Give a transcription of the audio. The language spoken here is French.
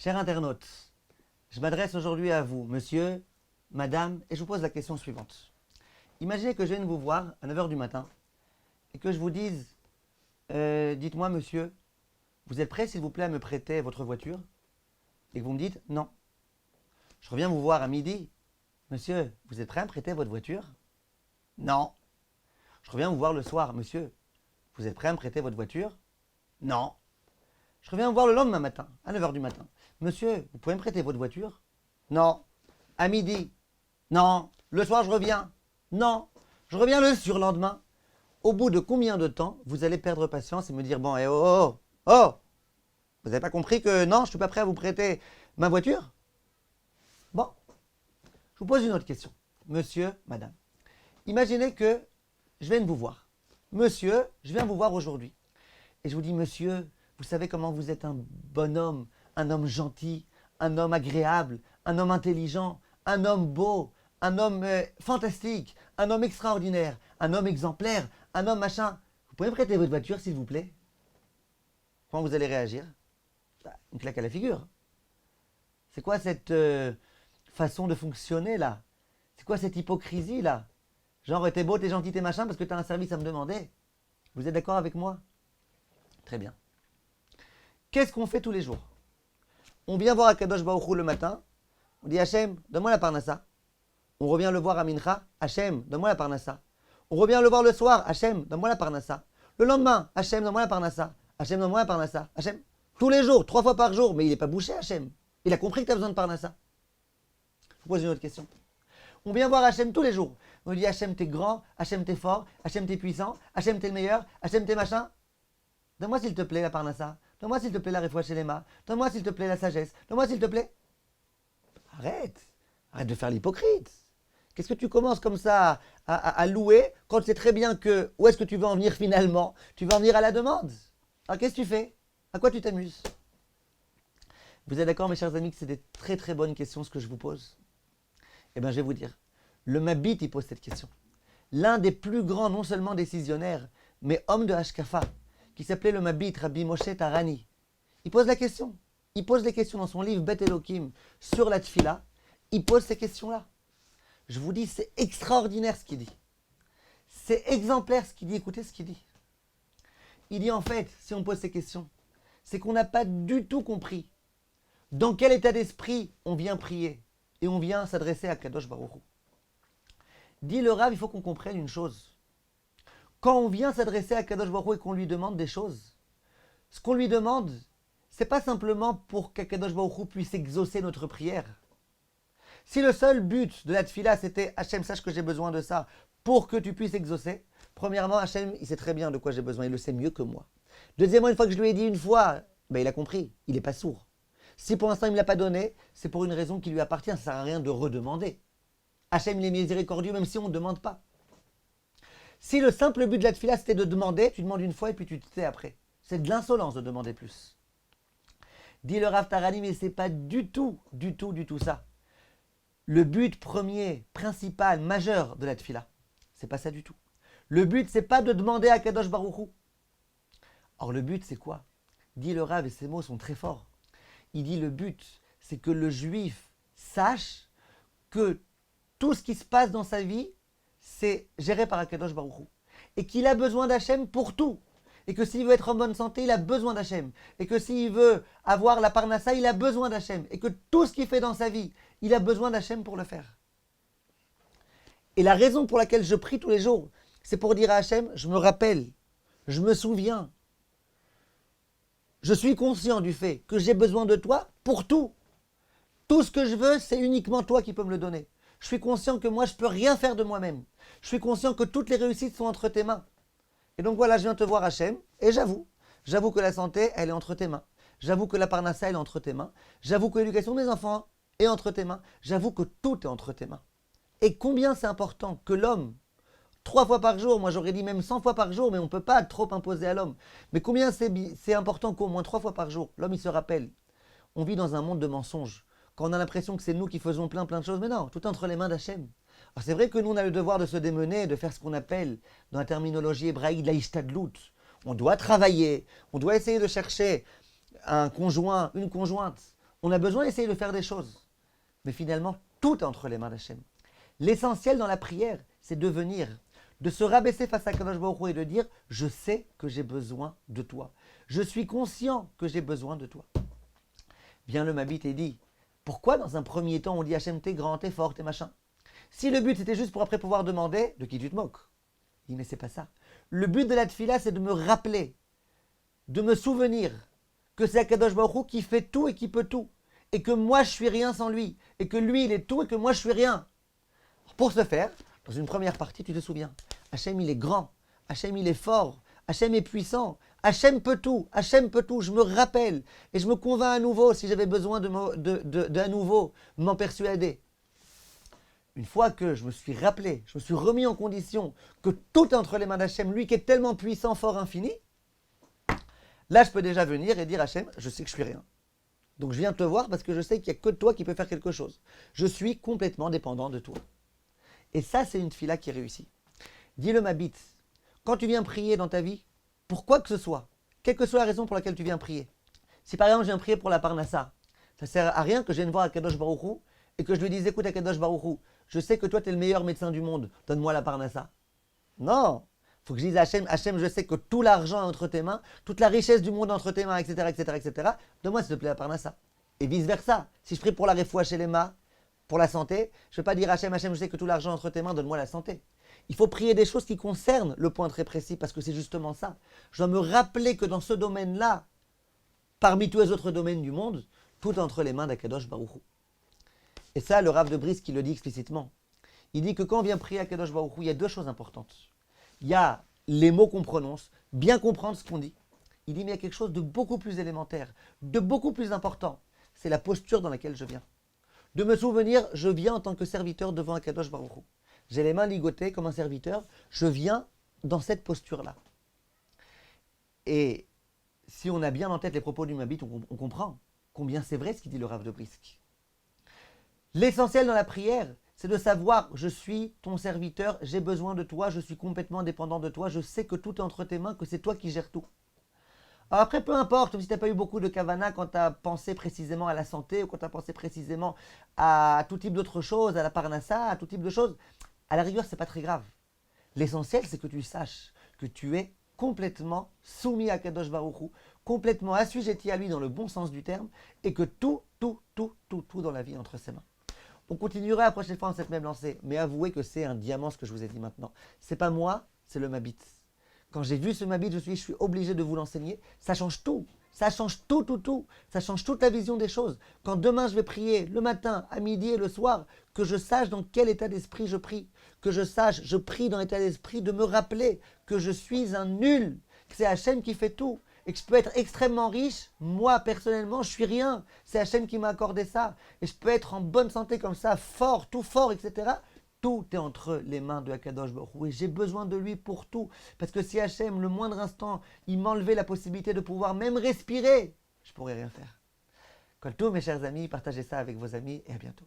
Chers internautes, je m'adresse aujourd'hui à vous, monsieur, madame, et je vous pose la question suivante. Imaginez que je vienne vous voir à 9 h du matin et que je vous dise dites-moi, monsieur, vous êtes prêt, s'il vous plaît, à me prêter votre voiture? Et que vous me dites non. Je reviens vous voir à midi. Monsieur, vous êtes prêt à me prêter votre voiture? Non. Je reviens vous voir le soir. Monsieur, vous êtes prêt à me prêter votre voiture? Non. Je reviens vous voir le lendemain matin, à 9 h du matin. Monsieur, vous pouvez me prêter votre voiture? Non. À midi? Non. Le soir, je reviens? Non. Je reviens le surlendemain. Au bout de combien de temps vous allez perdre patience et me dire bon, vous n'avez pas compris que non, je ne suis pas prêt à vous prêter ma voiture? Bon. Je vous pose une autre question. Monsieur, madame, imaginez que je vienne vous voir. Monsieur, je viens vous voir aujourd'hui. Et je vous dis, monsieur, vous savez comment vous êtes un bon homme, un homme gentil, un homme agréable, un homme intelligent, un homme beau, un homme fantastique, un homme extraordinaire, un homme exemplaire, un homme machin. Vous pouvez me prêter votre voiture, s'il vous plaît? Comment vous allez réagir? Une claque à la figure. C'est quoi cette façon de fonctionner là? C'est quoi cette hypocrisie là? Genre, t'es beau, t'es gentil, t'es machin parce que t'as un service à me demander. Vous êtes d'accord avec moi? Très bien. Qu'est-ce qu'on fait tous les jours? On vient voir Akadosh Baruch Hu le matin. On dit Hachem, donne-moi la parnassa. On revient le voir à Mincha. Hachem, donne-moi la parnassa. On revient le voir le soir. Hachem, donne-moi la parnassa. Le lendemain, Hachem, donne-moi la parnassa. Hachem, donne-moi la parnassa. Hachem, tous les jours, 3 fois par jour. Mais il n'est pas bouché, Hachem. Il a compris que tu as besoin de parnassa. Je vous pose une autre question. On vient voir Hachem tous les jours. On dit Hachem, t'es grand. Hachem, t'es fort. Hachem, t'es puissant. Hachem, t'es le meilleur. Hachem, t'es machin. Donne-moi s'il te plaît la parnassa. Donne-moi s'il te plaît la réfoua chez les mains. Donne-moi s'il te plaît la sagesse. Donne-moi s'il te plaît. Arrête. Arrête de faire l'hypocrite. Qu'est-ce que tu commences comme ça à louer quand tu sais très bien que où est-ce que tu veux en venir finalement? Tu veux en venir à la demande. Alors qu'est-ce que tu fais? À quoi tu t'amuses? Vous êtes d'accord mes chers amis que c'est des très très bonnes questions ce que je vous pose? Eh bien je vais vous dire. Le Mabit il pose cette question. L'un des plus grands non seulement décisionnaires mais homme de Hashkafa qui s'appelait le Mabit, Rabbi Moshe Tarani. Il pose la question. Il pose les questions dans son livre Bet Elohim sur la Tfila. Il pose ces questions-là. Je vous dis, c'est extraordinaire ce qu'il dit. C'est exemplaire ce qu'il dit. Écoutez ce qu'il dit. Il dit en fait, si on pose ces questions, c'est qu'on n'a pas du tout compris dans quel état d'esprit on vient prier et on vient s'adresser à Kadosh Baruch Hu. Dit le Rav, il faut qu'on comprenne une chose. Quand on vient s'adresser à Kadosh Baruch Hu et qu'on lui demande des choses, ce qu'on lui demande, c'est pas simplement pour qu'Akadosh Baruch Hu puisse exaucer notre prière. Si le seul but de la tfila c'était Hachem, sache que j'ai besoin de ça pour que tu puisses exaucer, premièrement, Hachem, il sait très bien de quoi j'ai besoin, il le sait mieux que moi. Deuxièmement, une fois que je lui ai dit une fois, il a compris, il n'est pas sourd. Si pour l'instant il ne me l'a pas donné, c'est pour une raison qui lui appartient, ça ne sert à rien de redemander. Hachem, il est miséricordieux même si on ne demande pas. Si le simple but de la tfila c'était de demander, tu demandes une fois et puis tu te tais après. C'est de l'insolence de demander plus. Dit le Rav Tarani, mais ce n'est pas du tout ça. Le but premier, principal, majeur de la tfila, c'est pas ça du tout. Le but, c'est pas de demander à Kadosh Baruch Hu. Or, le but, c'est quoi? Dit le Rav, et ces mots sont très forts. Il dit le but, c'est que le juif sache que tout ce qui se passe dans sa vie, c'est géré par Kadosh Baruch Hu. Et qu'il a besoin d'Hachem pour tout. Et que s'il veut être en bonne santé, il a besoin d'Hachem. Et que s'il veut avoir la parnassa, il a besoin d'Hachem. Et que tout ce qu'il fait dans sa vie, il a besoin d'Hachem pour le faire. Et la raison pour laquelle je prie tous les jours, c'est pour dire à Hachem, je me rappelle, je me souviens, je suis conscient du fait que j'ai besoin de toi pour tout. Tout ce que je veux, c'est uniquement toi qui peux me le donner. Je suis conscient que moi, je ne peux rien faire de moi-même. Je suis conscient que toutes les réussites sont entre tes mains. Et donc voilà, je viens te voir Hachem, et j'avoue que la santé, elle est entre tes mains. J'avoue que la parnassa, elle est entre tes mains. J'avoue que l'éducation des enfants est entre tes mains. J'avoue que tout est entre tes mains. Et combien c'est important que l'homme, 3 fois par jour, moi j'aurais dit même 100 fois par jour, mais on ne peut pas trop imposer à l'homme. Mais combien c'est important qu'au moins 3 fois par jour, l'homme il se rappelle. On vit dans un monde de mensonges. Quand on a l'impression que c'est nous qui faisons plein de choses, mais non, tout est entre les mains d'Hachem. Alors c'est vrai que nous, on a le devoir de se démener, de faire ce qu'on appelle, dans la terminologie hébraïque, de la ishtadlout. On doit travailler, on doit essayer de chercher un conjoint, une conjointe. On a besoin d'essayer de faire des choses. Mais finalement, tout est entre les mains d'Hachem. L'essentiel dans la prière, c'est de venir, de se rabaisser face à Kadosh Baruch Hu et de dire « Je sais que j'ai besoin de toi. Je suis conscient que j'ai besoin de toi. » Vient le Mabit et dit « Pourquoi dans un premier temps on dit Hachem t'es grand, t'es fort, t'es machin ?» Si le but c'était juste pour après pouvoir demander, de qui tu te moques? Il dit « Mais c'est pas ça. Le but de la tefila, c'est de me rappeler, de me souvenir que c'est Kadosh Baruch Hu qui fait tout et qui peut tout. Et que moi je suis rien sans lui. Et que lui il est tout et que moi je suis rien. » Pour ce faire, dans une première partie, tu te souviens, Hachem il est grand, Hachem il est fort, Hachem est puissant, Hachem peut tout, je me rappelle et je me convainc à nouveau si j'avais besoin à nouveau m'en persuader. Une fois que je me suis rappelé, je me suis remis en condition que tout est entre les mains d'Hachem, lui qui est tellement puissant, fort, infini, là je peux déjà venir et dire Hachem, je sais que je suis rien. Donc je viens te voir parce que je sais qu'il n'y a que toi qui peux faire quelque chose. Je suis complètement dépendant de toi. Et ça, c'est une tefila qui réussit. Dis le Mabit, quand tu viens prier dans ta vie, pour quoi que ce soit, quelle que soit la raison pour laquelle tu viens prier, si par exemple je viens prier pour la Parnassa, ça ne sert à rien que je vienne voir Akadosh Baruch Hu et que je lui dise écoute Akadosh Baruch Hu, je sais que toi tu es le meilleur médecin du monde, donne-moi la Parnassa. Non, il faut que je dise à Hachem, Hachem, je sais que tout l'argent est entre tes mains, toute la richesse du monde est entre tes mains, etc., etc., etc. Donne-moi s'il te plaît la Parnassa. Et vice versa, si je prie pour la Refoua chez les mains, pour la santé, je ne vais pas dire Hachem, Hachem, je sais que tout l'argent est entre tes mains, donne-moi la santé. Il faut prier des choses qui concernent le point très précis, parce que c'est justement ça. Je dois me rappeler que dans ce domaine-là, parmi tous les autres domaines du monde, tout est entre les mains d'Akadosh Baruch Hu. Et ça, le Rav de Brisk, qui le dit explicitement. Il dit que quand on vient prier Akadosh Baruch Hu, il y a deux choses importantes. Il y a les mots qu'on prononce, bien comprendre ce qu'on dit. Il dit, mais il y a quelque chose de beaucoup plus élémentaire, de beaucoup plus important. C'est la posture dans laquelle je viens. De me souvenir, je viens en tant que serviteur devant Akadosh Baruch Hu. J'ai les mains ligotées comme un serviteur, je viens dans cette posture-là. Et si on a bien en tête les propos du Mabit, on comprend combien c'est vrai ce qu'il dit le Rav de Brisk. L'essentiel dans la prière, c'est de savoir, je suis ton serviteur, j'ai besoin de toi, je suis complètement dépendant de toi, je sais que tout est entre tes mains, que c'est toi qui gères tout. Alors après, peu importe, si tu n'as pas eu beaucoup de kavana quand tu as pensé précisément à la santé ou quand tu as pensé précisément à tout type d'autres choses, à la parnassa, à tout type de choses, à la rigueur, ce n'est pas très grave. L'essentiel, c'est que tu saches que tu es complètement soumis à Kadosh Baruch Hu, complètement assujetti à lui dans le bon sens du terme, et que tout dans la vie est entre ses mains. On continuera la prochaine fois dans cette même lancée, mais avouez que c'est un diamant ce que je vous ai dit maintenant. C'est pas moi, c'est le Mabit. Quand j'ai vu ce Mabit, je suis obligé de vous l'enseigner. Ça change tout. Ça change tout. Ça change toute la vision des choses. Quand demain je vais prier, le matin, à midi et le soir, que je sache dans quel état d'esprit je prie. Que je sache, je prie dans l'état d'esprit de me rappeler que je suis un nul. Que c'est Hachem qui fait tout. Et que je peux être extrêmement riche. Moi, personnellement, je suis rien. C'est Hachem qui m'a accordé ça. Et je peux être en bonne santé comme ça, fort, tout fort, etc. Tout est entre les mains de Akadosh Baruch Hu et j'ai besoin de lui pour tout. Parce que si Hachem, le moindre instant, il m'enlevait la possibilité de pouvoir même respirer, je ne pourrais rien faire. Kol tov, mes chers amis, partagez ça avec vos amis et à bientôt.